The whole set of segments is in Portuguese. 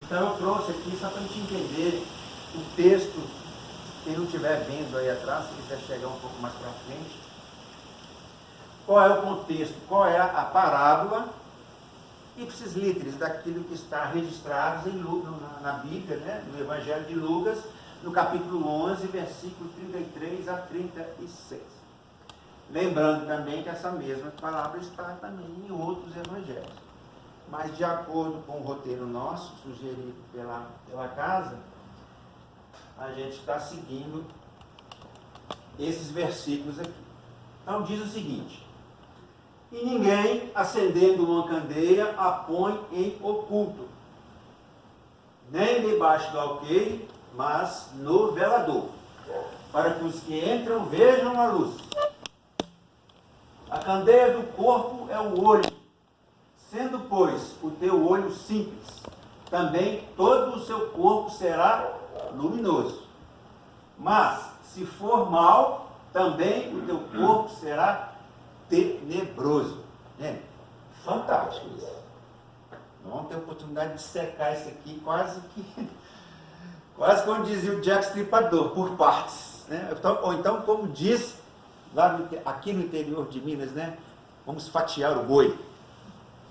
Então eu trouxe aqui só para a gente entender o texto, quem não estiver vendo aí atrás, se quiser chegar um pouco mais para frente. Qual é o contexto, qual é a parábola, ipsis literis, daquilo que está registrado na Bíblia, né, no Evangelho de Lucas, no capítulo 11, versículo 33 a 36. Lembrando também que essa mesma palavra está também em outros evangelhos. Mas de acordo com o roteiro nosso, sugerido pela casa, a gente está seguindo esses versículos aqui. Então diz o seguinte: e ninguém, acendendo uma candeia, a põe em oculto, nem debaixo do alqueire, mas no velador, para que os que entram vejam a luz. A candeia do corpo é o olho. Sendo, pois, o teu olho simples, também todo o seu corpo será luminoso. Mas, se for mau, também o teu corpo será tenebroso. Fantástico isso. Vamos ter a oportunidade de secar isso aqui quase como dizia o Jack Stripador, por partes. Né? Ou então, como diz aqui no interior de Minas, né? Vamos fatiar o boi.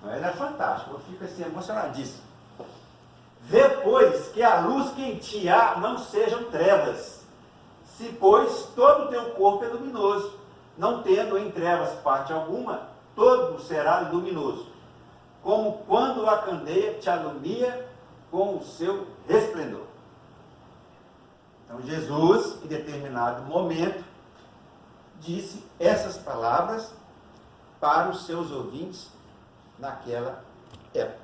É fantástico, eu fico assim emocionadíssimo. Vê, pois, que a luz que em ti há não sejam trevas, se, pois, todo o teu corpo é luminoso, não tendo em trevas parte alguma, todo será luminoso, como quando a candeia te alumia com o seu resplendor. Então Jesus, em determinado momento, disse essas palavras para os seus ouvintes naquela época.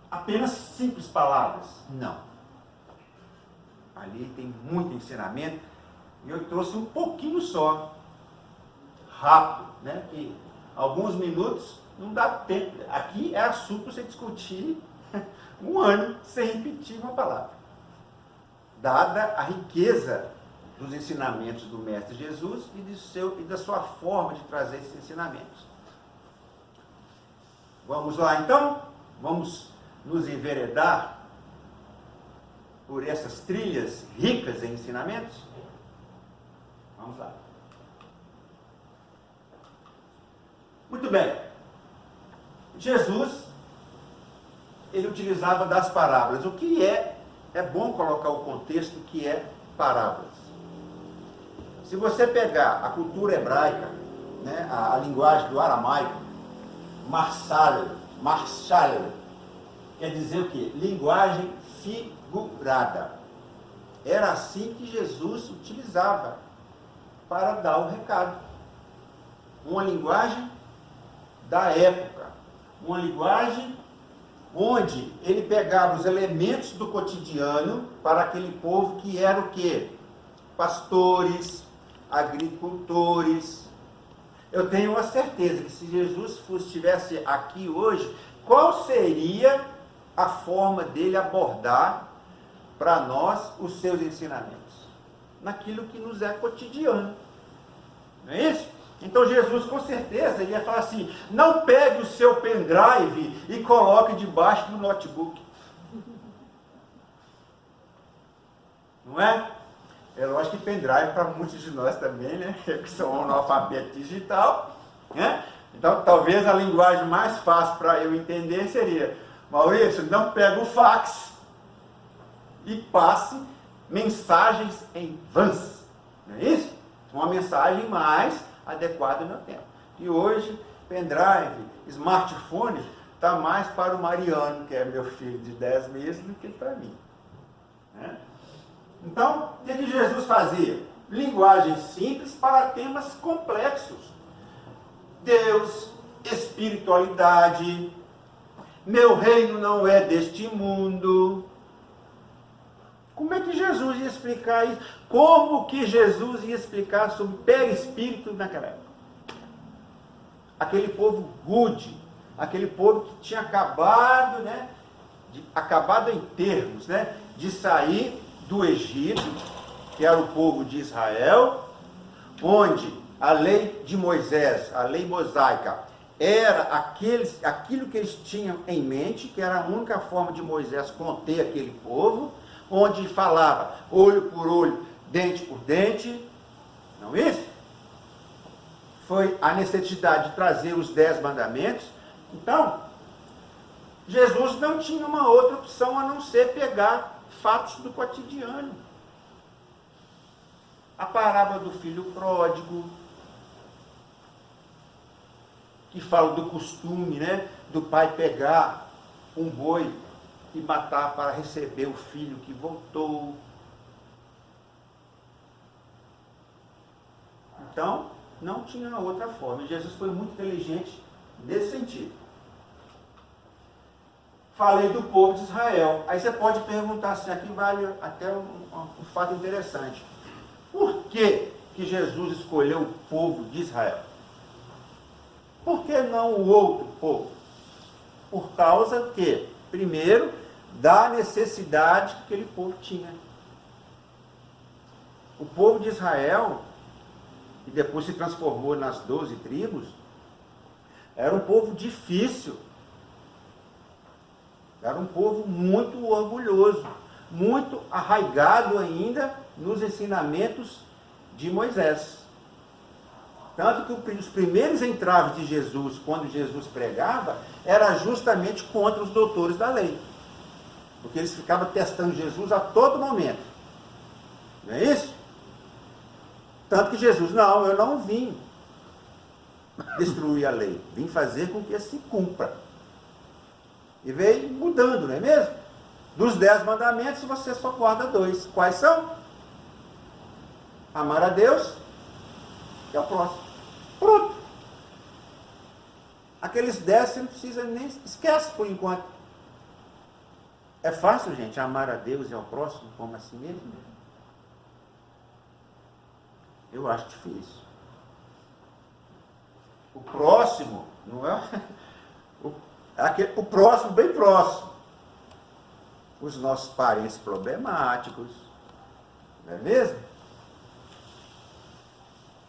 Apenas simples palavras? Não. Ali tem muito ensinamento e eu trouxe um pouquinho só, rápido, né? Que alguns minutos não dá tempo. Aqui é assunto para você discutir um ano sem repetir uma palavra. Dada a riqueza dos ensinamentos do Mestre Jesus e da sua forma de trazer esses ensinamentos. Vamos lá então? Vamos nos enveredar por essas trilhas ricas em ensinamentos? Vamos lá. Muito bem. Jesus, ele utilizava das parábolas. O que é bom colocar o contexto que é parábolas. Se você pegar a cultura hebraica, né, a linguagem do aramaico, marshal, quer dizer o quê? Linguagem figurada. Era assim que Jesus utilizava para dar o recado. Uma linguagem da época, uma linguagem onde ele pegava os elementos do cotidiano para aquele povo que era o quê? Pastores, agricultores. Eu tenho a certeza que se Jesus estivesse aqui hoje, qual seria a forma dele abordar para nós os seus ensinamentos? Naquilo que nos é cotidiano. Não é isso? Então Jesus com certeza ele ia falar assim: não pegue o seu pendrive e coloque debaixo do notebook. Não é? É lógico que pendrive para muitos de nós também, né? Que são analfabetos digital, né? Então talvez a linguagem mais fácil para eu entender seria: Maurício, não pega o fax e passe mensagens em vans. Não é isso? Uma mensagem mais adequada ao meu tempo. E hoje, pendrive, smartphone, está mais para o Mariano, que é meu filho de 10 meses, do que para mim. Né? Então, o que Jesus fazia? Linguagem simples para temas complexos. Deus, espiritualidade, meu reino não é deste mundo. Como é que Jesus ia explicar isso? Como que Jesus ia explicar sobre perispírito naquela época? Aquele povo rude, aquele povo que tinha acabado, né, acabado em termos, né, de sair do Egito, que era o povo de Israel, onde a lei de Moisés, a lei mosaica, era aquilo que eles tinham em mente, que era a única forma de Moisés conter aquele povo, onde falava olho por olho, dente por dente, não é isso? Foi a necessidade de trazer os 10 mandamentos. Então, Jesus não tinha uma outra opção a não ser pegar fatos do cotidiano. A parábola do filho pródigo, que fala do costume, né, do pai pegar um boi e matar para receber o filho que voltou. Então, não tinha outra forma. E Jesus foi muito inteligente nesse sentido. Falei do povo de Israel. Aí você pode perguntar assim, aqui vale até um fato interessante. Por que Jesus escolheu o povo de Israel? Por que não o outro povo? Por causa que, primeiro, da necessidade que aquele povo tinha. O povo de Israel, que depois se transformou nas 12 tribos, era um povo difícil. Era um povo muito orgulhoso, muito arraigado ainda nos ensinamentos de Moisés. Tanto que os primeiros entraves de Jesus, quando Jesus pregava, era justamente contra os doutores da lei. Porque eles ficavam testando Jesus a todo momento. Não é isso? Tanto que Jesus, não, eu não vim destruir a lei, vim fazer com que se cumpra. E veio mudando, não é mesmo? Dos 10 mandamentos, você só guarda 2. Quais são? Amar a Deus e ao próximo. Pronto. Aqueles 10 você não precisa nem... Esquece por enquanto. É fácil, gente, amar a Deus e ao próximo como a si mesmo? Eu acho difícil. O próximo, não é? O próximo, bem próximo. Os nossos parentes problemáticos. Não é mesmo?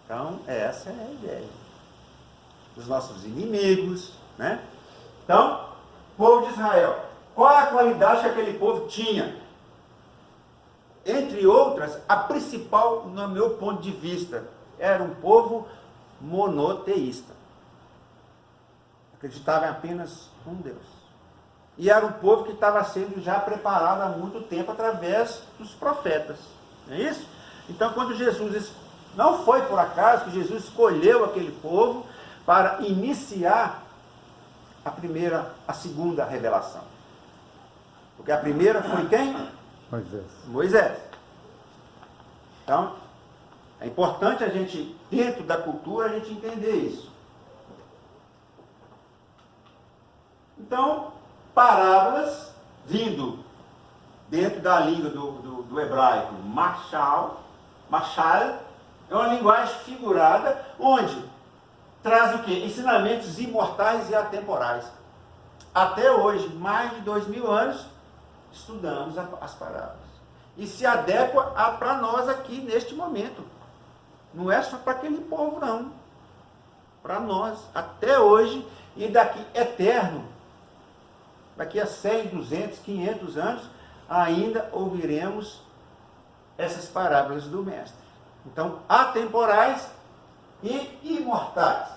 Então, essa é a ideia. Os nossos inimigos, né? Então, povo de Israel. Qual é a qualidade que aquele povo tinha? Entre outras, a principal, no meu ponto de vista, era um povo monoteísta. Acreditava em apenas um Deus. E era um povo que estava sendo já preparado há muito tempo através dos profetas. Não é isso? Então, quando Jesus... Não foi por acaso que Jesus escolheu aquele povo para iniciar a segunda revelação. Porque a primeira foi quem? Moisés. Então, é importante a gente, dentro da cultura, a gente entender isso. Então, parábolas, vindo dentro da língua do hebraico, mashal, é uma linguagem figurada, onde traz o quê? Ensinamentos imortais e atemporais. Até hoje, mais de 2000 anos, estudamos as parábolas. E se adequa para nós aqui, neste momento. Não é só para aquele povo, não. Para nós, até hoje, e daqui eterno, daqui a 100, 200, 500 anos, ainda ouviremos essas parábolas do Mestre. Então, atemporais e imortais.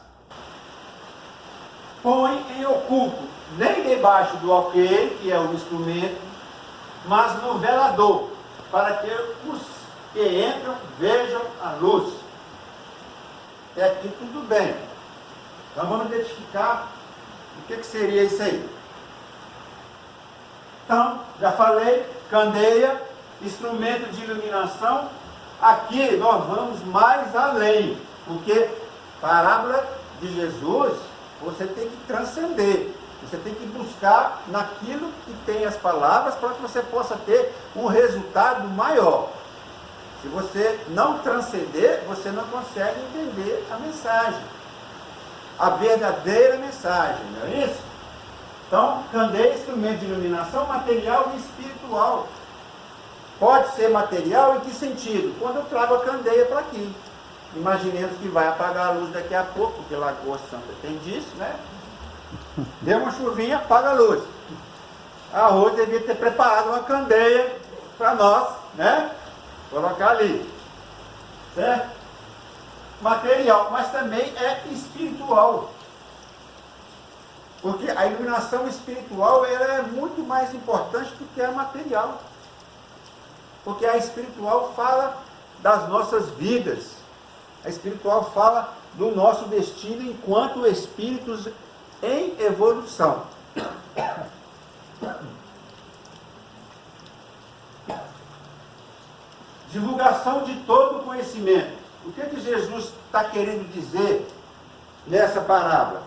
Põe em oculto, nem debaixo do alqueire, que é o instrumento, mas no velador, para que os que entram vejam a luz. Até aqui tudo bem. Então vamos identificar o que seria isso aí. Então, já falei, candeia, instrumento de iluminação. Aqui nós vamos mais além, porque parábola de Jesus, você tem que transcender, você tem que buscar naquilo que tem as palavras para que você possa ter um resultado maior. Se você não transcender, você não consegue entender a mensagem, a verdadeira mensagem, não é isso? Então, candeia, instrumento de iluminação, material e espiritual. Pode ser material em que sentido? Quando eu trago a candeia para aqui. Imaginemos que vai apagar a luz daqui a pouco, porque Lagoa Santa tem disso, né? Deu uma chuvinha, apaga a luz. A Rose devia ter preparado uma candeia para nós, né? Colocar ali. Certo? Material, mas também é espiritual. Porque a iluminação espiritual ela é muito mais importante do que a material. Porque a espiritual fala das nossas vidas. A espiritual fala do nosso destino enquanto espíritos em evolução. Divulgação de todo o conhecimento. O que Jesus está querendo dizer nessa parábola?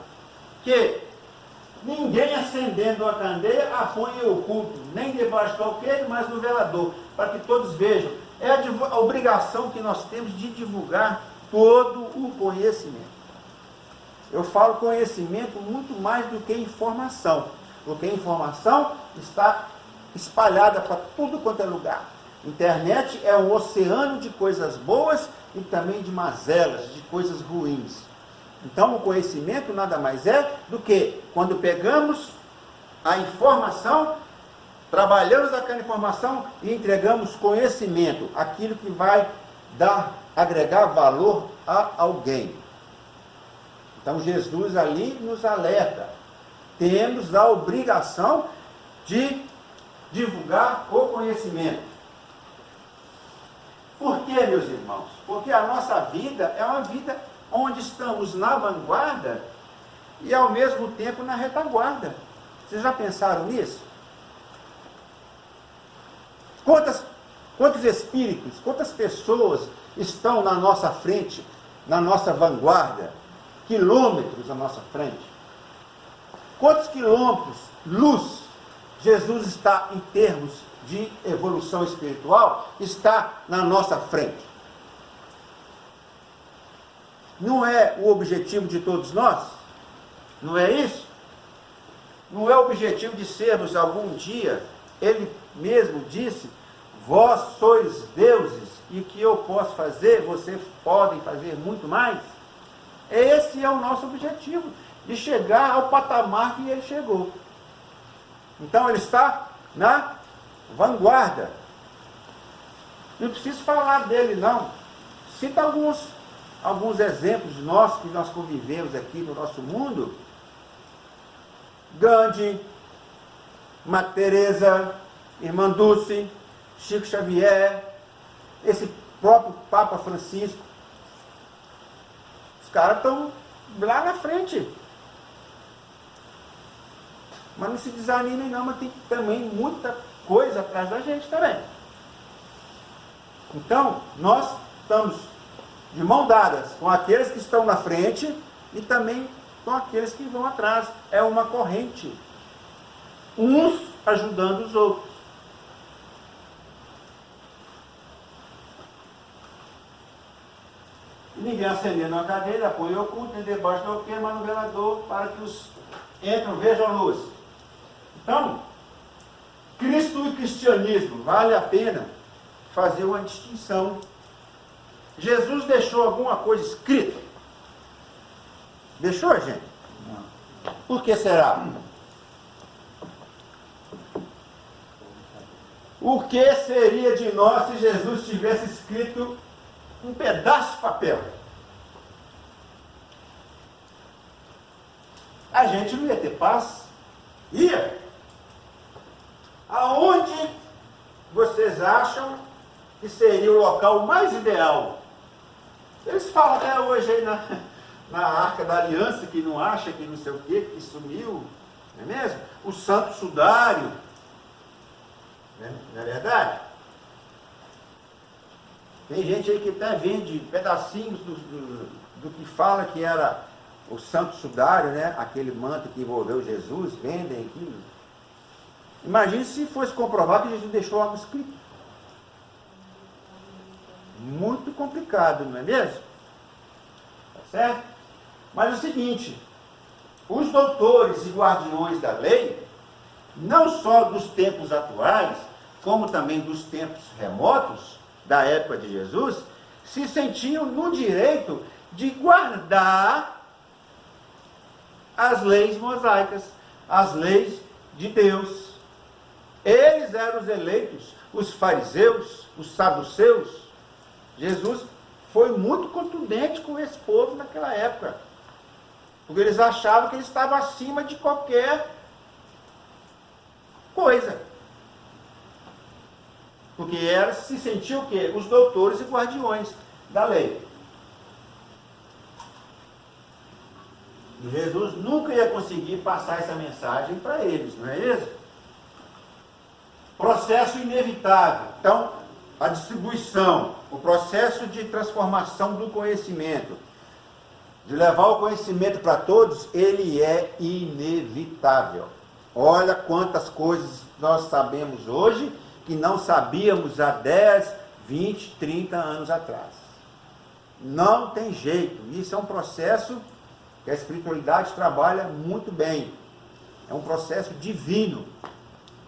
Que ninguém acendendo a candeia a põe em oculto, nem debaixo do alqueire, mas no velador, para que todos vejam. É a obrigação que nós temos de divulgar todo o conhecimento. Eu falo conhecimento muito mais do que informação, porque a informação está espalhada para tudo quanto é lugar. Internet é um oceano de coisas boas e também de mazelas, de coisas ruins. Então, o conhecimento nada mais é do que quando pegamos a informação, trabalhamos aquela informação e entregamos conhecimento, aquilo que vai agregar valor a alguém. Então, Jesus ali nos alerta. Temos a obrigação de divulgar o conhecimento. Por quê, meus irmãos? Porque a nossa vida é uma vida onde estamos na vanguarda e ao mesmo tempo na retaguarda. Vocês já pensaram nisso? Quantos espíritos, quantas pessoas estão na nossa frente, na nossa vanguarda, quilômetros à nossa frente? Quantos quilômetros, luz, Jesus está em termos de evolução espiritual, está na nossa frente? Não é o objetivo de todos nós? Não é isso? Não é o objetivo de sermos algum dia, ele mesmo disse, vós sois deuses, e o que eu posso fazer, vocês podem fazer muito mais? Esse é o nosso objetivo, de chegar ao patamar que ele chegou. Então ele está na vanguarda. Não preciso falar dele, não. Cita alguns exemplos nossos que nós convivemos aqui no nosso mundo. Gandhi, Madre Teresa, Irmã Dulce, Chico Xavier, esse próprio Papa Francisco. Os caras estão lá na frente. Mas não se desanimem não, mas tem também muita coisa atrás da gente também. Então, nós estamos de mão dadas com aqueles que estão na frente e também com aqueles que vão atrás. É uma corrente. Uns ajudando os outros. Ninguém acendendo a cadeira, põe oculto, nem debaixo do alqueire, mas no velador, para que os entram, vejam a luz. Então, Cristo e cristianismo, vale a pena fazer uma distinção. Jesus deixou alguma coisa escrita? Deixou, gente? Não. Por que será? O que seria de nós se Jesus tivesse escrito um pedaço de papel? A gente não ia ter paz? Ia? Aonde vocês acham que seria o local mais ideal? Eles falam até hoje aí na Arca da Aliança, que não acha, que não sei o quê, que sumiu, não é mesmo? O Santo Sudário, não é verdade? Tem gente aí que até vende pedacinhos do que fala que era o Santo Sudário, né? Aquele manto que envolveu Jesus, vendem aquilo. Imagine se fosse comprovado que Jesus deixou algo escrito. Muito complicado, não é mesmo? Tá certo? Mas é o seguinte, os doutores e guardiões da lei, não só dos tempos atuais, como também dos tempos remotos, da época de Jesus, se sentiam no direito de guardar as leis mosaicas, as leis de Deus. Eles eram os eleitos, os fariseus, os saduceus. Jesus foi muito contundente com esse povo naquela época, porque eles achavam que eles estavam acima de qualquer coisa. Porque se sentiam o quê? Os doutores e guardiões da lei. E Jesus nunca ia conseguir passar essa mensagem para eles, não é isso? Processo inevitável. Então, a distribuição, o processo de transformação do conhecimento, de levar o conhecimento para todos, ele é inevitável. Olha quantas coisas nós sabemos hoje que não sabíamos há 10, 20, 30 anos atrás. Não tem jeito. Isso é um processo que a espiritualidade trabalha muito bem. É um processo divino.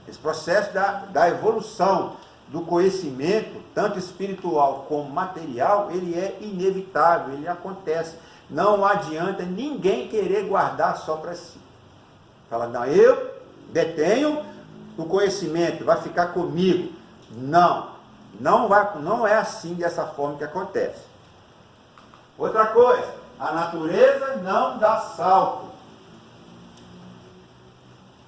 Esse processo da evolução do conhecimento, tanto espiritual como material, ele é inevitável, ele acontece. Não adianta ninguém querer guardar só para si. Fala, não, eu detenho o conhecimento, vai ficar comigo. Não é assim, dessa forma que acontece. Outra coisa, a natureza não dá salto.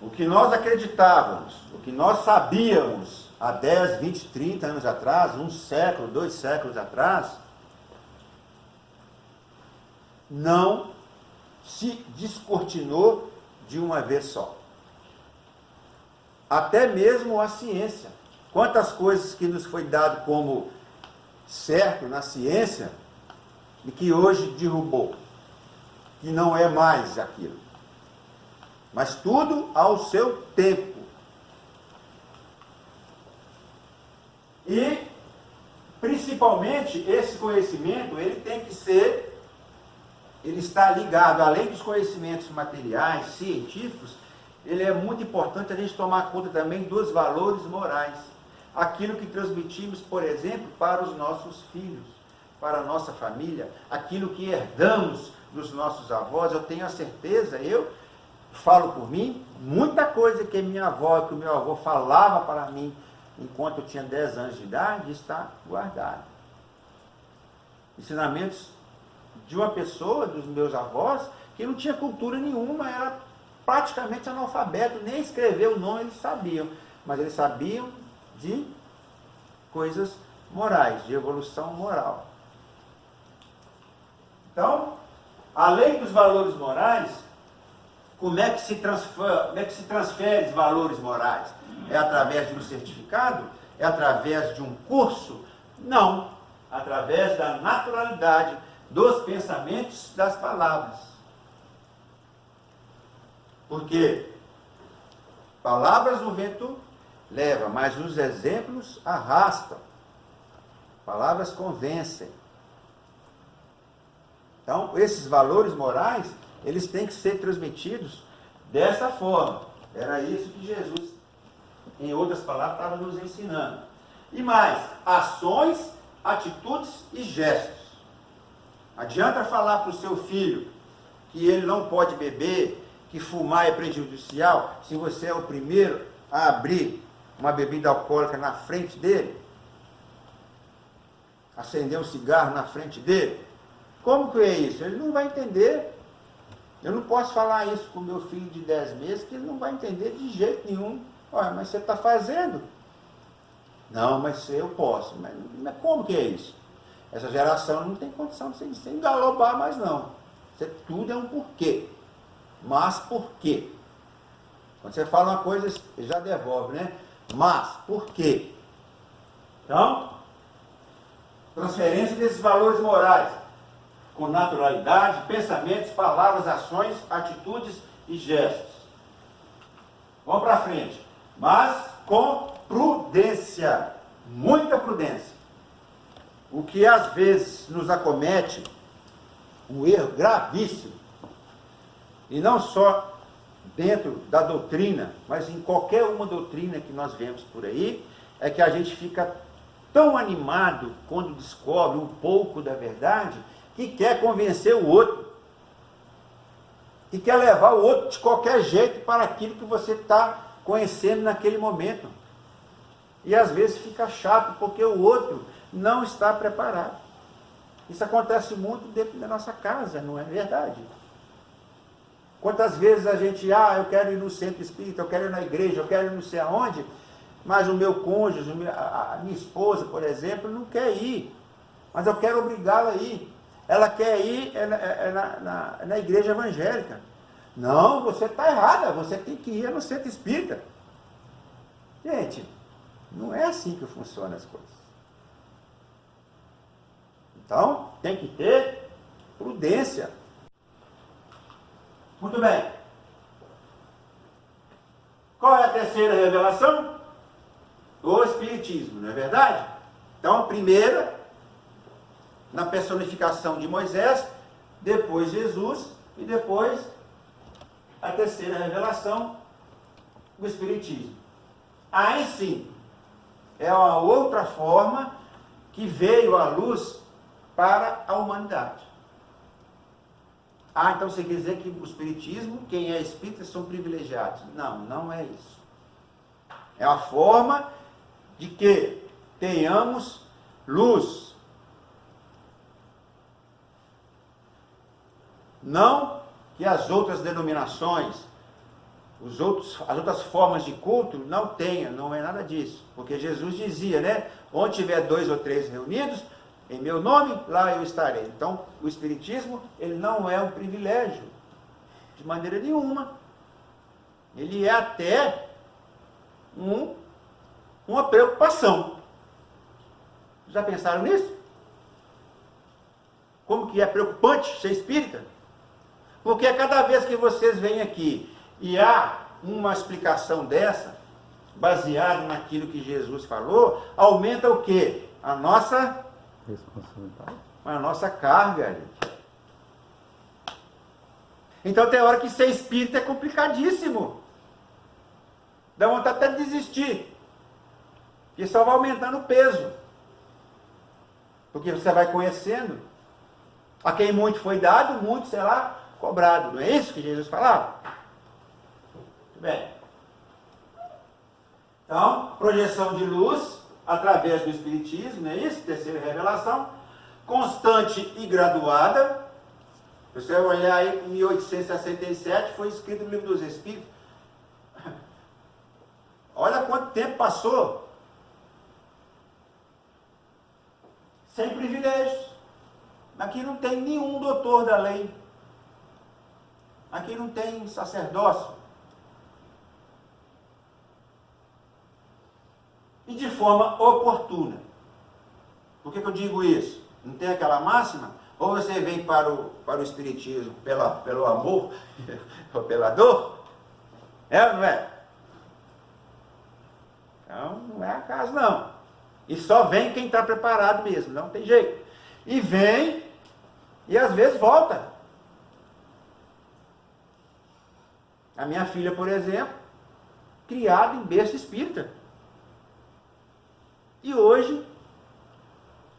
O que nós acreditávamos, o que nós sabíamos há 10, 20, 30 anos atrás, um século, 2 séculos atrás, não se descortinou de uma vez só. Até mesmo a ciência. Quantas coisas que nos foi dado como certo na ciência e que hoje derrubou, que não é mais aquilo. Mas tudo ao seu tempo. E, principalmente, esse conhecimento, ele tem que ser, ele está ligado, além dos conhecimentos materiais, científicos, ele é muito importante a gente tomar conta também dos valores morais. Aquilo que transmitimos, por exemplo, para os nossos filhos, para a nossa família, aquilo que herdamos dos nossos avós. Eu tenho a certeza, eu falo por mim, muita coisa que minha avó, que o meu avô falava para mim enquanto eu tinha 10 anos de idade, está guardado. Ensinamentos de uma pessoa, dos meus avós, que não tinha cultura nenhuma, era praticamente analfabeto, nem escrever o nome eles sabiam, mas eles sabiam de coisas morais, de evolução moral. Então, além dos valores morais, como é que se transfere os valores morais? É através de um certificado? É através de um curso? Não. Através da naturalidade dos pensamentos, das palavras. Porque palavras o vento leva, mas os exemplos arrastam. Palavras convencem. Então, esses valores morais, eles têm que ser transmitidos dessa forma. Era isso que Jesus, em outras palavras, estava nos ensinando. E mais, ações, atitudes e gestos. Adianta falar para o seu filho que ele não pode beber, que fumar é prejudicial, se você é o primeiro a abrir uma bebida alcoólica na frente dele, acender um cigarro na frente dele. Como que é isso? Ele não vai entender. Eu não posso falar isso com meu filho de 10 meses, que ele não vai entender de jeito nenhum. Olha, mas você está fazendo? Não, mas eu posso. Mas como que é isso? Essa geração não tem condição de se engalobar mais não. Tudo é um porquê. Mas por quê? Quando você fala uma coisa, já devolve, né? Mas por quê? Então, transferência desses valores morais, com naturalidade, pensamentos, palavras, ações, atitudes e gestos. Vamos para frente. Mas com prudência, muita prudência. O que às vezes nos acomete, um erro gravíssimo, e não só dentro da doutrina, mas em qualquer uma doutrina que nós vemos por aí, é que a gente fica tão animado quando descobre um pouco da verdade, que quer convencer o outro, que quer levar o outro de qualquer jeito para aquilo que você está conhecendo naquele momento. E às vezes fica chato, porque o outro não está preparado. Isso acontece muito dentro da nossa casa, não é verdade? Quantas vezes a gente, eu quero ir no centro espírita, eu quero ir na igreja, eu quero ir não sei aonde, mas o meu cônjuge, a minha esposa, por exemplo, não quer ir, mas eu quero obrigá-la a ir. Ela quer ir na igreja evangélica. Não, você está errada, você tem que ir no centro espírita. Gente, não é assim que funcionam as coisas. Então, tem que ter prudência. Muito bem. Qual é a terceira revelação? O Espiritismo, não é verdade? Então, a primeira, na personificação de Moisés, depois Jesus, e depois a terceira revelação, o Espiritismo. Aí sim, é uma outra forma que veio à luz para a humanidade. Então você quer dizer que o Espiritismo, quem é espírita, são privilegiados. Não, não é isso. É a forma de que tenhamos luz. Não que as outras denominações, as outras formas de culto não tenham, não é nada disso. Porque Jesus dizia, né? Onde tiver 2 ou 3 reunidos, em meu nome, lá eu estarei. Então, o Espiritismo, ele não é um privilégio, de maneira nenhuma. Ele é até uma preocupação. Já pensaram nisso? Como que é preocupante ser espírita? Porque cada vez que vocês vêm aqui e há uma explicação dessa, baseada naquilo que Jesus falou, aumenta o quê? A nossa responsabilidade. A nossa carga, gente. Então tem hora que ser espírita é complicadíssimo. Dá vontade até de desistir. E só vai aumentando o peso. Porque você vai conhecendo. A quem muito foi dado, muito será cobrado. Não é isso que Jesus falava? Muito bem. Então, projeção de luz através do Espiritismo, não é isso? Terceira revelação, constante e graduada. Se você olhar aí, em 1867, foi escrito no Livro dos Espíritos. Olha quanto tempo passou. Sem privilégios. Aqui não tem nenhum doutor da lei. Aqui não tem sacerdócio. E de forma oportuna. Por que eu digo isso? Não tem aquela máxima? Ou você vem para o Espiritismo pelo amor, ou pela dor? É ou não é? Então, não é acaso não. E só vem quem está preparado mesmo, não tem jeito. E vem, e às vezes volta. A minha filha, por exemplo, criada em berço espírita. E hoje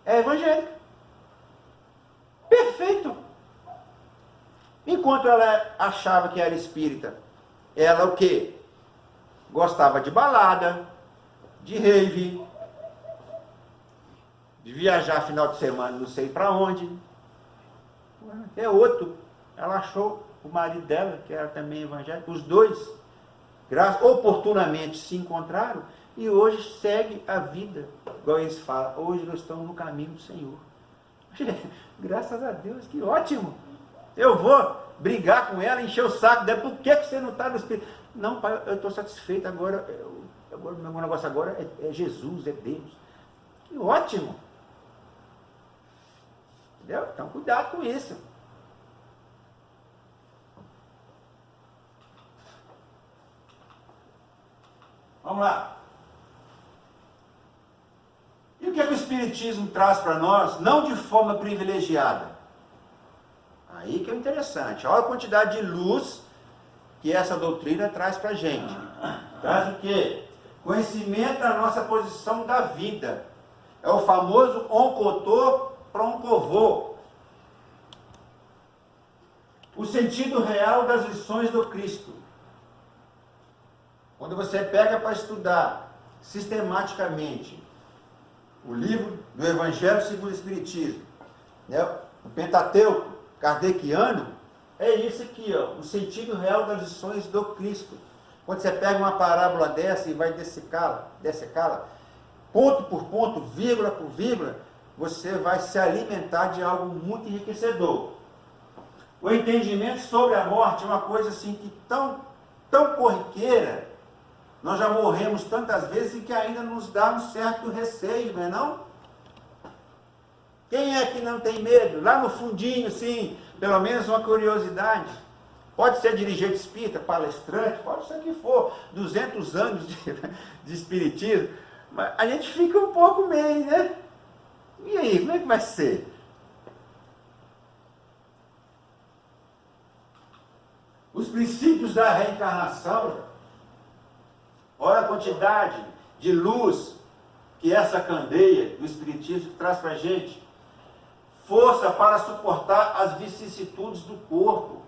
é evangélica. Perfeito. Enquanto ela achava que era espírita, ela o quê? Gostava de balada, de rave, de viajar final de semana não sei para onde. É outro. Ela achou o marido dela, que era também evangélico, os dois, oportunamente se encontraram, e hoje segue a vida, igual eles falam, hoje nós estamos no caminho do Senhor. Graças a Deus, que ótimo! Eu vou brigar com ela, encher o saco dela, por que você não está no Espírito? Não, pai, eu estou satisfeito agora, o meu negócio agora é Jesus, é Deus. Que ótimo! Entendeu? Então cuidado com isso. Vamos lá. E o que o Espiritismo traz para nós? Não de forma privilegiada. Aí que é interessante. Olha a quantidade de luz que essa doutrina traz para a gente. Traz o quê? Conhecimento da nossa posição da vida. É o famoso oncotô proncovô. O sentido real das lições do Cristo. Quando você pega para estudar sistematicamente o livro do Evangelho segundo o Espiritismo, né, o Pentateuco kardeciano, é isso aqui, ó, o sentido real das lições do Cristo. Quando você pega uma parábola dessa e vai dessecá-la, ponto por ponto, vírgula por vírgula, você vai se alimentar de algo muito enriquecedor. O entendimento sobre a morte é uma coisa assim que tão corriqueira, nós já morremos tantas vezes e que ainda nos dá um certo receio, não é não? Quem é que não tem medo? Lá no fundinho, sim, pelo menos uma curiosidade. Pode ser dirigente espírita, palestrante, pode ser o que for, 200 anos de espiritismo, mas a gente fica um pouco meio, né? E aí, como é que vai ser? Os princípios da reencarnação, olha a quantidade de luz que essa candeia do Espiritismo traz para a gente. Força para suportar as vicissitudes do corpo.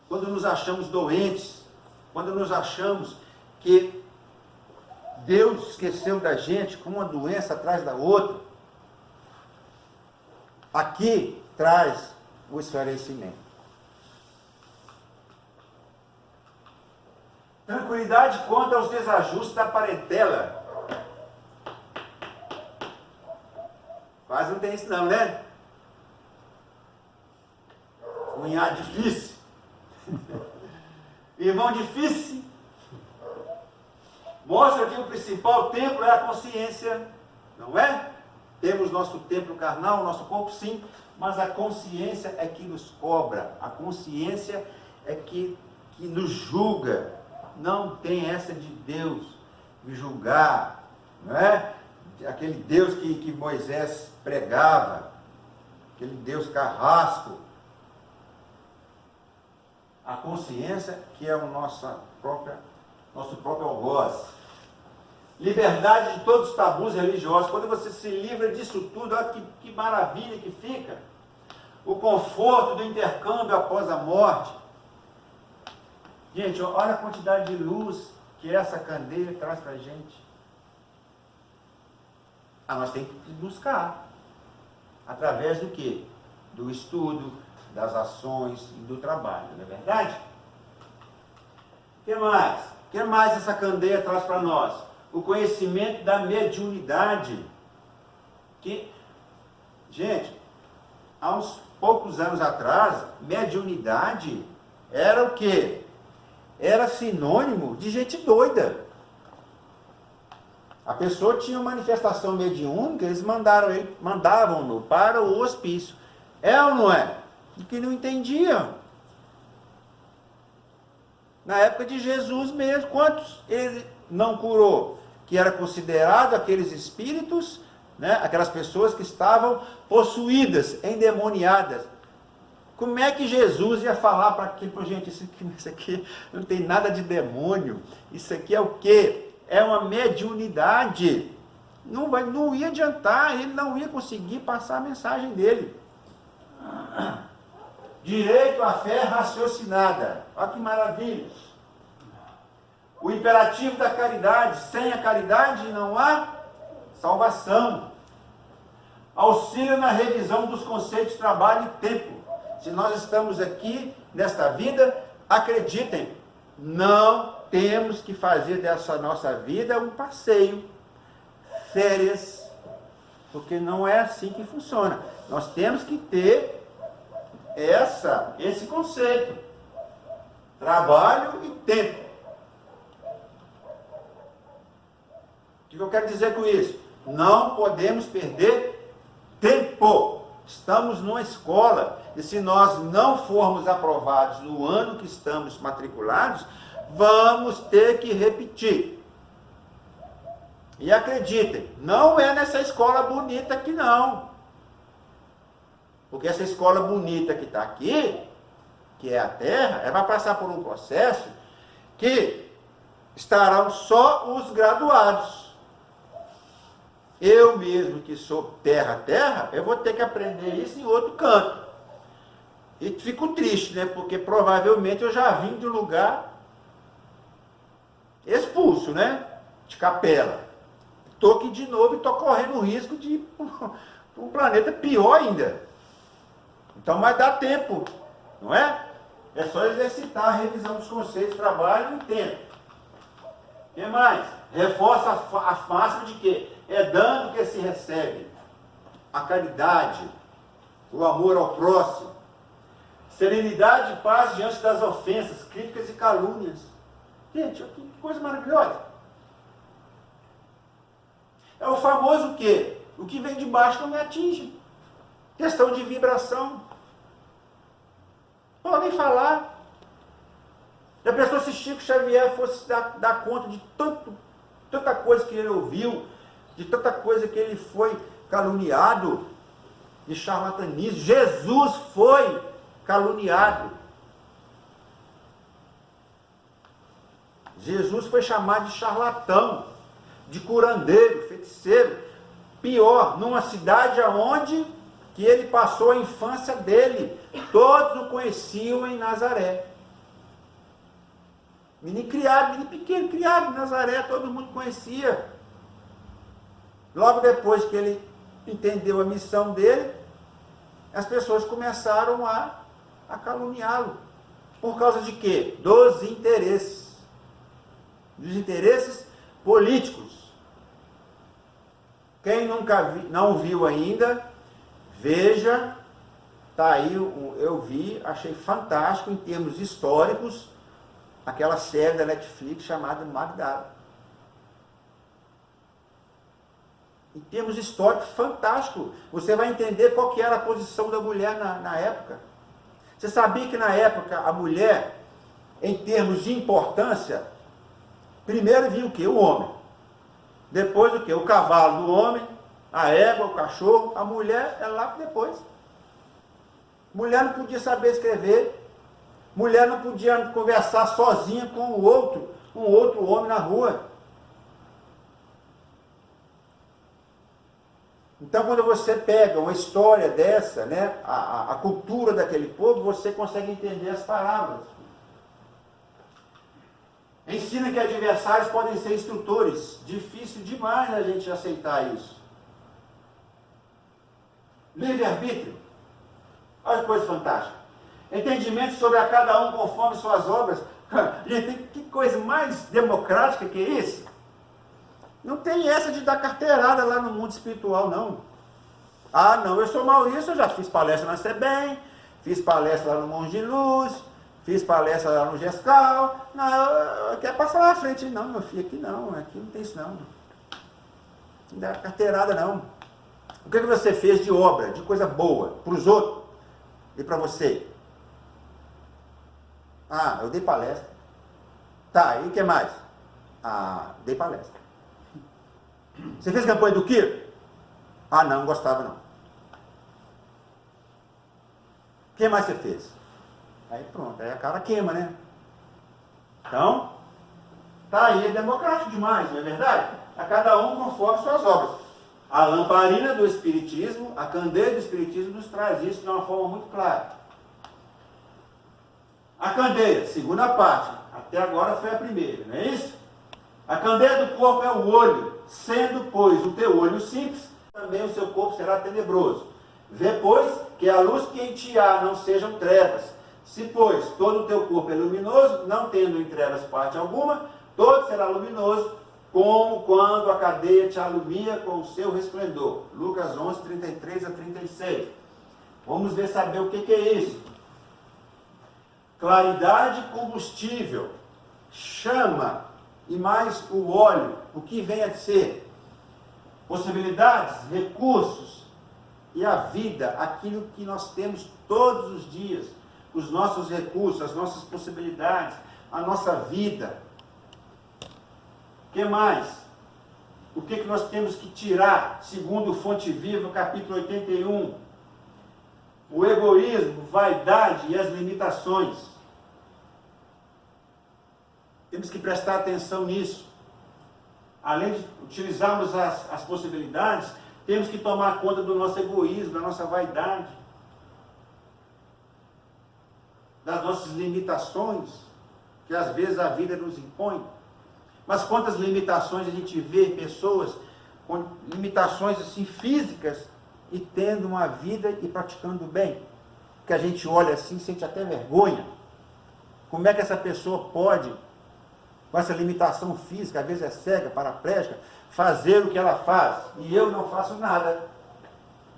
Quando nos achamos doentes, quando nos achamos que Deus esqueceu da gente com uma doença atrás da outra, aqui traz o esclarecimento. Tranquilidade quanto aos desajustes da parentela. Quase não tem isso não, né? Cunhado difícil. Irmão difícil. Mostra que o principal templo é a consciência, não é? Temos nosso templo carnal, nosso corpo sim, mas a consciência é que nos cobra. A consciência é que nos julga. Não tem essa de Deus me julgar, não é? Aquele Deus que Moisés pregava, aquele Deus carrasco. A consciência que é o nosso próprio algoz. Liberdade de todos os tabus religiosos. Quando você se livra disso tudo, olha que maravilha que fica. O conforto do intercâmbio após a morte. Gente, olha a quantidade de luz que essa candeia traz para a gente. Nós temos que buscar. Através do quê? Do estudo, das ações e do trabalho, não é verdade? O que mais? O que mais essa candeia traz para nós? O conhecimento da mediunidade. Que, gente, há uns poucos anos atrás, mediunidade era o quê? Era sinônimo de gente doida. A pessoa tinha uma manifestação mediúnica, eles mandavam-no para o hospício. É ou não é? Que não entendiam. Na época de Jesus mesmo, quantos ele não curou? Que era considerado aqueles espíritos, né, aquelas pessoas que estavam possuídas, endemoniadas. Como é que Jesus ia falar para aquilo, gente, isso aqui não tem nada de demônio, isso aqui é o quê? É uma mediunidade. Não ia adiantar, ele não ia conseguir passar a mensagem dele. Direito à fé raciocinada. Olha que maravilha. O imperativo da caridade. Sem a caridade não há salvação. Auxílio na revisão dos conceitos de trabalho e tempo. Se nós estamos aqui nesta vida, acreditem, não temos que fazer dessa nossa vida um passeio, férias, porque não é assim que funciona. Nós temos que ter esse conceito, trabalho e tempo. O que eu quero dizer com isso? Não podemos perder tempo. Estamos numa escola e se nós não formos aprovados no ano que estamos matriculados, vamos ter que repetir. E acreditem, não é nessa escola bonita aqui não. Porque essa escola bonita que está aqui, que é a Terra, ela vai passar por um processo que estarão só os graduados. Eu mesmo que sou terra, eu vou ter que aprender isso em outro canto. E fico triste, né? Porque provavelmente eu já vim de um lugar expulso, né? De capela. Estou aqui de novo e estou correndo o risco de ir para um planeta pior ainda. Então, mas dá tempo, não é? É só exercitar a revisão dos conceitos, trabalho e tempo. O que mais? Reforça a máxima de quê? É dando que se recebe. A caridade, o amor ao próximo. Serenidade e paz diante das ofensas, críticas e calúnias. Gente, que coisa maravilhosa. É o famoso o quê? O que vem de baixo não me atinge. Questão de vibração. Podem falar. Já pensou se Chico Xavier fosse dar conta de tanta coisa que ele ouviu, de tanta coisa que ele foi caluniado, de charlatanismo? Jesus foi caluniado. Jesus foi chamado de charlatão, de curandeiro, feiticeiro. Pior, numa cidade onde que ele passou a infância dele. Todos o conheciam em Nazaré. Menino criado, menino pequeno, criado em Nazaré, todo mundo conhecia. Logo depois que ele entendeu a missão dele, as pessoas começaram a caluniá-lo. Por causa de quê? Dos interesses. Dos interesses políticos. Quem não viu ainda, veja, tá aí, eu vi, achei fantástico em termos históricos, aquela série da Netflix chamada Magdala. Em termos históricos, fantástico. Você vai entender qual que era a posição da mulher na época. Você sabia que na época a mulher, em termos de importância, primeiro vinha o quê? O homem. Depois o quê? O cavalo do homem, a égua, o cachorro. A mulher é lá depois. Mulher não podia saber escrever. Mulher não podia conversar sozinha com um outro homem na rua. Então, quando você pega uma história dessa, né, a cultura daquele povo, você consegue entender as palavras. Ensina que adversários podem ser instrutores. Difícil demais a gente aceitar isso. Livre-arbítrio. Olha que coisa fantástica. Entendimento sobre a cada um conforme suas obras. Gente, que coisa mais democrática que é isso? Não tem essa de dar carteirada lá no mundo espiritual, não. Ah, não, eu sou Maurício, eu já fiz palestra na SEBEM, fiz palestra lá no Monte de Luz, fiz palestra lá no GESCAL. Não, quer passar lá na frente? Não, meu filho, aqui não tem isso não. Não dá carteirada não. O que você fez de obra, de coisa boa, para os outros e para você? Ah, eu dei palestra. Tá, e o que mais? Ah, dei palestra. Você fez campanha do quê? Ah, não gostava não. O que mais você fez? Aí pronto, aí a cara queima, né? Então, tá aí, é democrático demais, não é verdade? A cada um conforme suas obras. A lamparina do Espiritismo, a candeia do Espiritismo nos traz isso de uma forma muito clara. A candeia, segunda parte, até agora foi a primeira, não é isso? A candeia do corpo é o olho, sendo, pois, o teu olho simples, também o seu corpo será tenebroso. Vê, pois, que a luz que em ti há não sejam trevas. Se, pois, todo o teu corpo é luminoso, não tendo em trevas parte alguma, todo será luminoso, como quando a cadeia te alumia com o seu resplendor. Lucas 11, 33 a 36. Vamos ver, saber o que é isso. Claridade combustível, chama e mais o óleo, o que vem a ser? Possibilidades, recursos e a vida, aquilo que nós temos todos os dias, os nossos recursos, as nossas possibilidades, a nossa vida. O que mais? O que nós temos que tirar, segundo Fonte Viva, capítulo 81? O egoísmo, vaidade e as limitações. Temos que prestar atenção nisso. além de utilizarmos as possibilidades, temos que tomar conta do nosso egoísmo, da nossa vaidade, das nossas limitações, que às vezes a vida nos impõe. Mas quantas limitações a gente vê pessoas com limitações assim físicas e tendo uma vida e praticando bem, que a gente olha assim, sente até vergonha. Como é que essa pessoa pode, com essa limitação física, às vezes é cega, paraplégica, fazer o que ela faz, e eu não faço nada?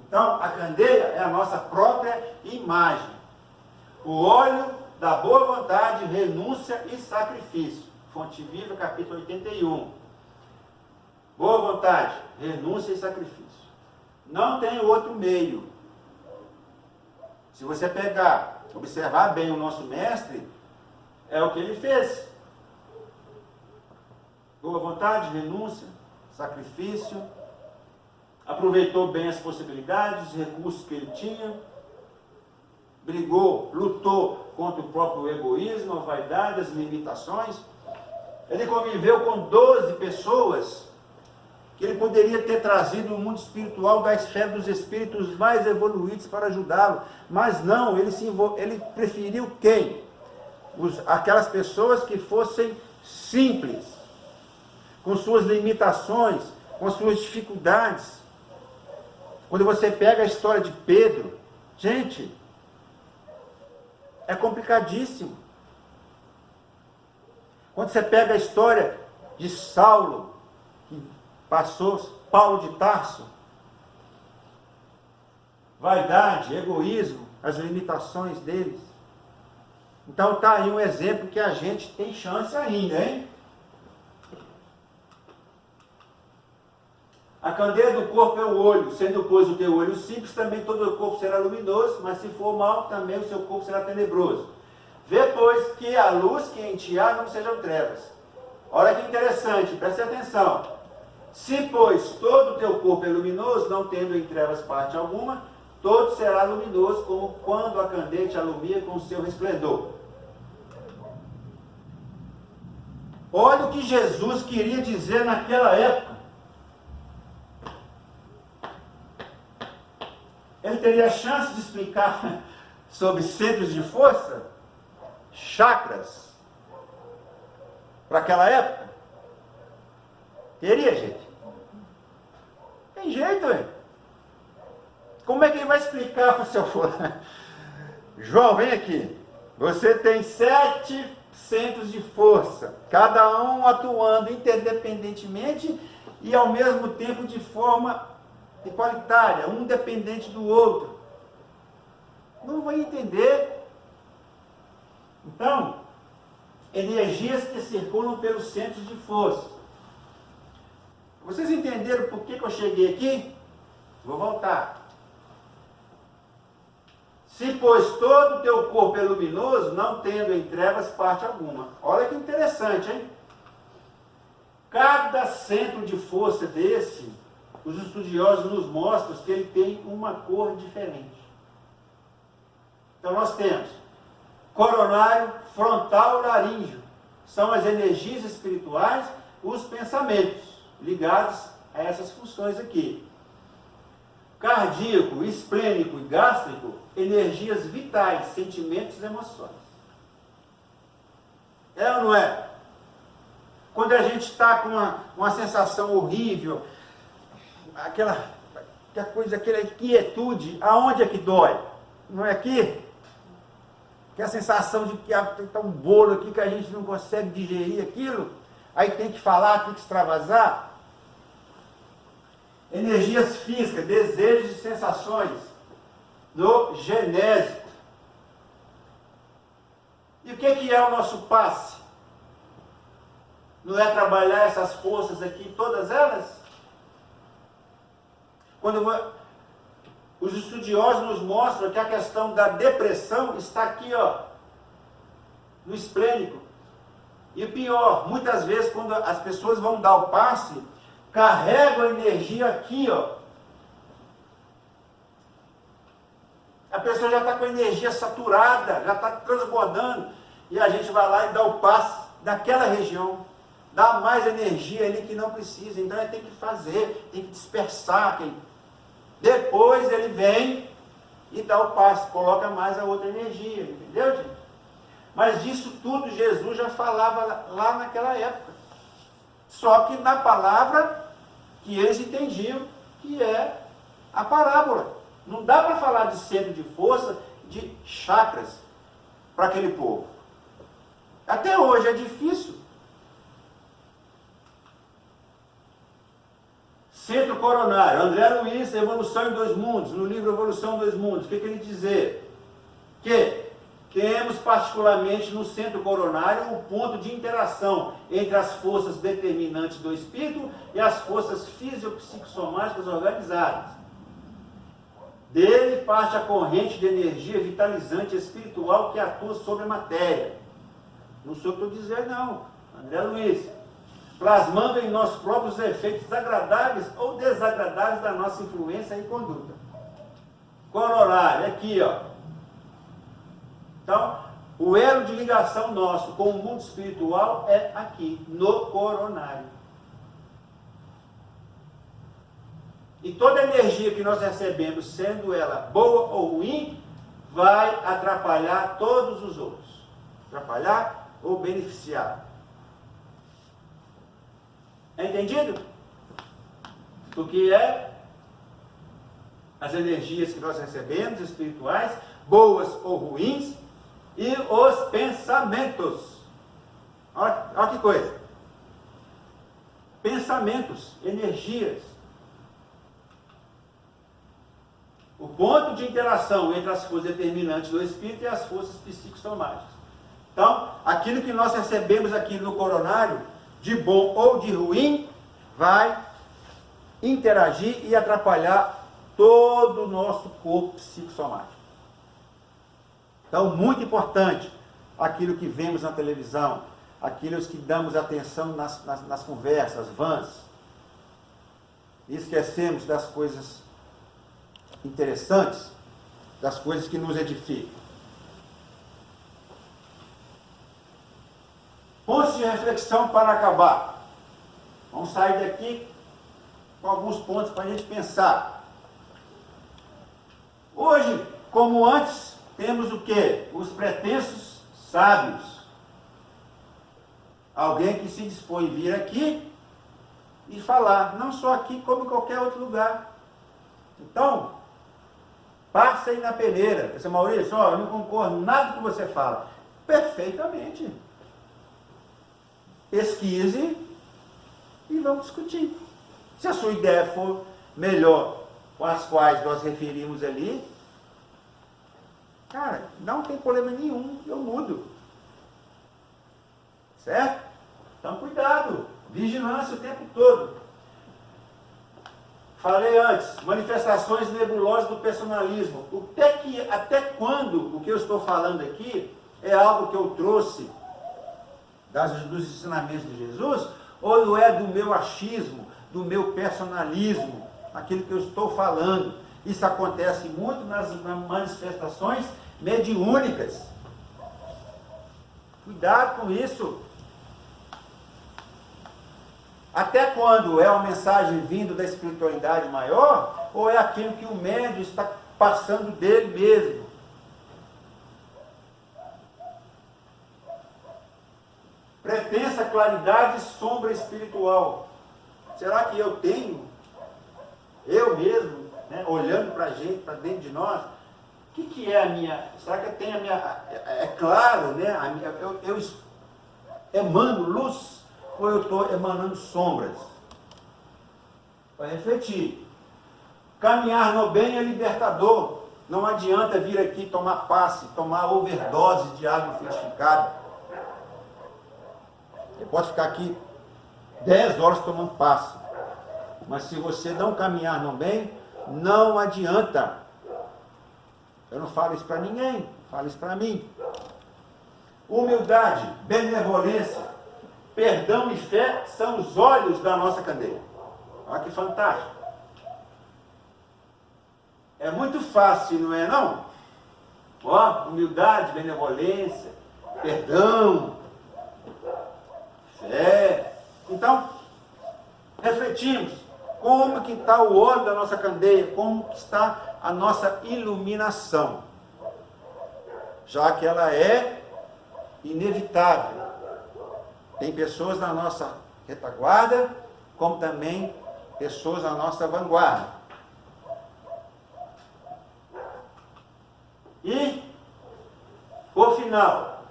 Então, a candeia é a nossa própria imagem. O óleo da boa vontade, renúncia e sacrifício. Fonte Viva, capítulo 81. Boa vontade, renúncia e sacrifício. Não tem outro meio. Se você pegar, observar bem o nosso mestre, é o que ele fez. Boa vontade, renúncia, sacrifício. Aproveitou bem as possibilidades, os recursos que ele tinha. Brigou, lutou contra o próprio egoísmo, a vaidade, as limitações. Ele conviveu com 12 pessoas que ele poderia ter trazido no mundo espiritual da esfera dos espíritos mais evoluídos para ajudá-lo. Mas não, ele preferiu quem? Aquelas pessoas que fossem simples, com suas limitações, com suas dificuldades. Quando você pega a história de Pedro, gente, é complicadíssimo. Quando você pega a história de Saulo, que passou, Paulo de Tarso, vaidade, egoísmo, as limitações deles. Então está aí um exemplo que a gente tem chance ainda, hein? A candeia do corpo é o olho, sendo pois o teu olho simples, também todo o corpo será luminoso, mas se for mau, também o seu corpo será tenebroso. Vê, pois, que a luz que em ti há não sejam trevas. Olha que interessante, preste atenção. Se, pois, todo o teu corpo é luminoso, não tendo em trevas parte alguma, todo será luminoso, como quando a candeia te alumia com o seu resplendor. Olha o que Jesus queria dizer naquela época. Ele teria chance de explicar sobre centros de força, chakras, para aquela época? Teria, gente? Tem jeito, hein? Como é que ele vai explicar para o seu fulano? João, vem aqui. Você tem 7 centros de força, cada um atuando interdependentemente e ao mesmo tempo de forma igualitária, um dependente do outro. Não vai entender. Então, energias que circulam pelos centros de força. Vocês entenderam por que eu cheguei aqui? Vou voltar. Se, pois, todo o teu corpo é luminoso, não tendo em trevas parte alguma. Olha que interessante, hein? Cada centro de força desse, os estudiosos nos mostram que ele tem uma cor diferente. Então nós temos coronário, frontal, laríngeo. São as energias espirituais, os pensamentos ligados a essas funções aqui. Cardíaco, esplênico e gástrico, energias vitais, sentimentos e emoções. É ou não é? Quando a gente está com uma sensação horrível, aquela coisa, aquela inquietude, aonde é que dói? Não é aqui? Que a sensação de que está um bolo aqui que a gente não consegue digerir aquilo, aí tem que falar, tem que extravasar. Energias físicas, desejos e sensações, no genésico. E o que é o nosso passe? Não é trabalhar essas forças aqui, todas elas? Os estudiosos nos mostram que a questão da depressão está aqui, ó, no esplênico. E o pior, muitas vezes quando as pessoas vão dar o passe, carregam a energia aqui, ó. A pessoa já está com a energia saturada, já está transbordando, e a gente vai lá e dá o passe naquela região. dá mais energia ali que não precisa. Então ele tem que fazer, tem que dispersar. Depois ele vem e dá o passe, coloca mais a outra energia, entendeu, gente? Mas disso tudo Jesus já falava lá naquela época. Só que na palavra que eles entendiam, que é a parábola. Não dá para falar de centro de força, de chakras, para aquele povo. Até hoje é difícil. Centro coronário, André Luiz, Evolução em Dois Mundos, no livro Evolução em Dois Mundos, o que ele dizer? Que temos particularmente no centro coronário o ponto de interação entre as forças determinantes do espírito e as forças fisiopsicossomáticas organizadas. Dele parte a corrente de energia vitalizante espiritual que atua sobre a matéria. Não sou eu que estou dizendo, não. André Luiz. Plasmando em nós próprios efeitos agradáveis ou desagradáveis da nossa influência e conduta. Coronário, aqui, ó. Então, o elo de ligação nosso com o mundo espiritual é aqui, no coronário. E toda energia que nós recebemos, sendo ela boa ou ruim, vai atrapalhar todos os outros. Atrapalhar ou beneficiar. É entendido? O que é as energias que nós recebemos, espirituais, boas ou ruins, e os pensamentos. Olha que coisa. Pensamentos, energias. O ponto de interação entre as forças determinantes do espírito e as forças psicossomáticas. Então, aquilo que nós recebemos aqui no coronário, de bom ou de ruim, vai interagir e atrapalhar todo o nosso corpo psicossomático. Então, muito importante, aquilo que vemos na televisão, aquilo que damos atenção nas conversas vãs, e esquecemos das coisas interessantes, das coisas que nos edificam. Pontos de reflexão para acabar. Vamos sair daqui com alguns pontos para a gente pensar. Hoje, como antes, temos o quê? Os pretensos sábios. Alguém que se dispõe a vir aqui e falar, não só aqui, como em qualquer outro lugar. Então, passa aí na peneira. Esse Maurício, eu não concordo nada com o que você fala. Perfeitamente. Pesquise e vamos discutir. Se a sua ideia for melhor com as quais nós referimos ali, cara, não tem problema nenhum, eu mudo. Certo? Então cuidado, vigilância o tempo todo. Falei antes, manifestações nebulosas do personalismo. Até quando o que eu estou falando aqui é algo que eu trouxe dos ensinamentos de Jesus, ou não é do meu achismo, do meu personalismo, aquilo que eu estou falando. Isso acontece muito nas manifestações mediúnicas. Cuidado com isso. Até quando é uma mensagem vindo da espiritualidade maior, ou é aquilo que o médium está passando dele mesmo? Pretensa claridade e sombra espiritual. Será que eu tenho, eu mesmo, né, olhando para a gente, para dentro de nós, o que é a minha, será que eu tenho a minha, é claro, né, eu emano luz, ou eu estou emanando sombras? Para refletir. Caminhar no bem é libertador. Não adianta vir aqui tomar passe, tomar overdose de água frutificada. Você pode ficar aqui 10 horas tomando passe, mas se você não caminhar no bem, não adianta. Eu não falo isso para ninguém, falo isso para mim. Humildade, benevolência, perdão e fé são os olhos da nossa candeia. Olha que fantástico. É muito fácil, não é não? Ó, humildade, benevolência, perdão, fé. Então, refletimos como que está o óleo da nossa candeia, como que está a nossa iluminação, já que ela é inevitável. Tem pessoas na nossa retaguarda, como também pessoas na nossa vanguarda. E, por final,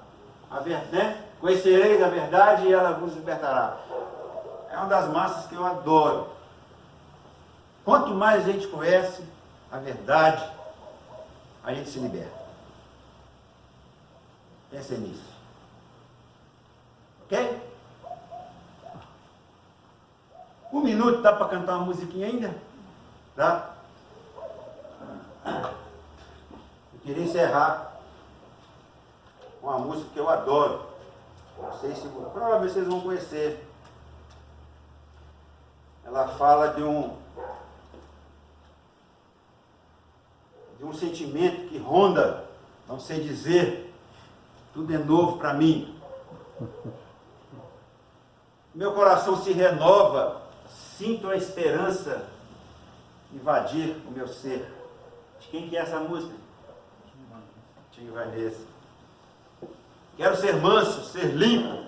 conhecereis a verdade e ela vos libertará. É uma das massas que eu adoro. Quanto mais a gente conhece a verdade, a gente se liberta. Pensem nisso. Ok? 1 minuto, dá para cantar uma musiquinha ainda? Dá? Eu queria encerrar com uma música que eu adoro. Não sei se provavelmente vocês vão conhecer. Ela fala de um sentimento que ronda, não sei dizer, tudo é novo para mim. Meu coração se renova, sinto a esperança invadir o meu ser. De quem que é essa música? Tim Vanessa. Quero ser manso, ser limpo,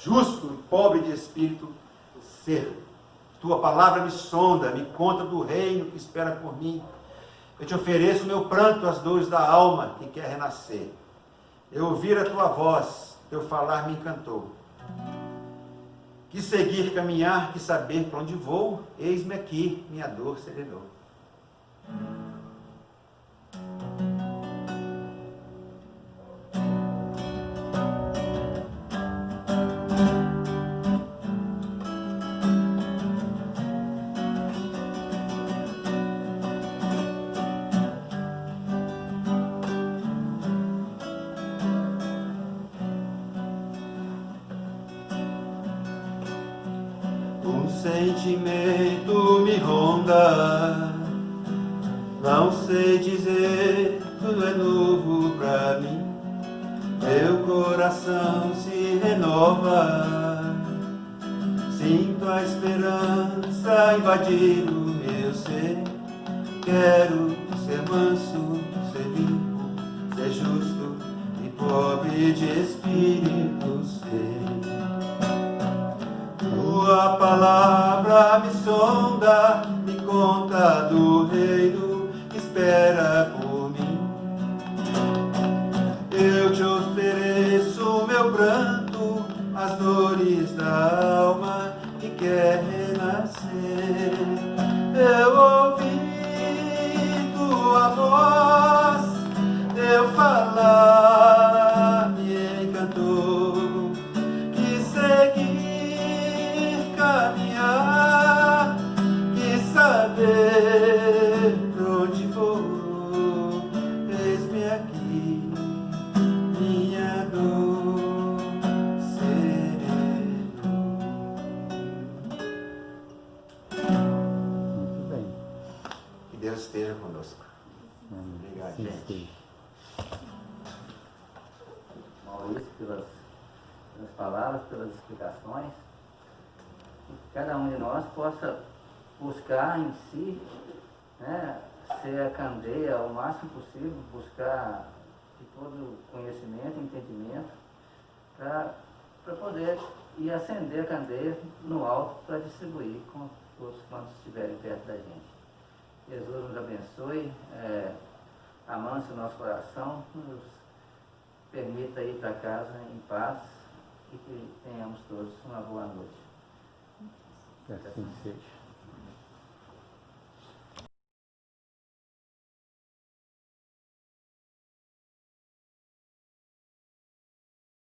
justo e pobre de espírito, ser. Tua palavra me sonda, me conta do reino que espera por mim. Eu te ofereço meu pranto, as dores da alma que quer renascer. Eu ouvir a tua voz, teu falar me encantou. Quis seguir, caminhar, quis saber para onde vou, eis-me aqui, minha dor serenou. Um sentimento me ronda, não sei dizer, tudo é novo pra mim. Meu coração se renova, sinto a esperança invadir o meu ser. Quero ser manso, ser limpo, ser justo e pobre de espírito ser. Tua palavra me sonda, me conta do reino que espera por mim. Eu te ofereço meu pranto, as dores da alma que quer renascer. Eu ouvi tua voz, teu falar me encantou. Quis seguir, caminhar, quis saber pra onde vou. Eis-me aqui, minha dor serenou. Muito bem. Que Deus esteja conosco. Obrigado, gente. Maurício, pelas palavras, pelas explicações. Que cada um de nós possa buscar em si, né, ser a candeia ao máximo possível, buscar de todo conhecimento, entendimento, para poder ir acender a candeia no alto para distribuir com todos quantos estiverem perto da gente. Jesus nos abençoe, amance o nosso coração, nos permita ir para casa em paz e que tenhamos todos uma boa noite. Que assim seja.